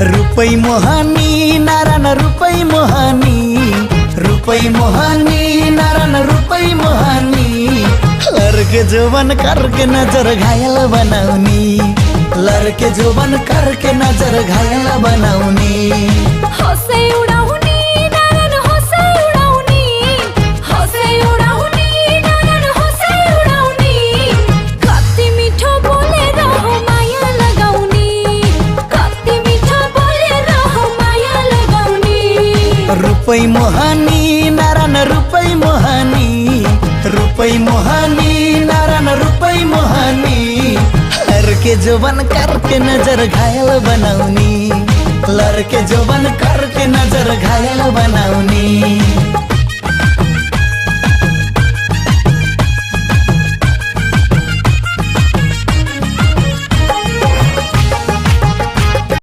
रुपै मोहनी नारायण रुपै मोहनी, रुपै मोहनी नारायण रुपै मोहनी। लड़के जोबन करके नजर घायल बनाउनी, लड़के जोबन करके नजर घायल बनाउनी। हँसै उडाउने नारायण हँसै उडाउने, हँसै उडाउने नारायण हँसै उडाउने। कति मिठो बोलेर हो माया लगाउने, कति मिठो बोलेर हो माया लगाउने। रुपै मोहनी नारायण रुपै मोहनी, रुपै मोहनी नारायण रुपै मोहनी। लड़के जोबन करके नजर घायल बनाउनी, लड़के जोबन करके नजर घायल बनाउनी।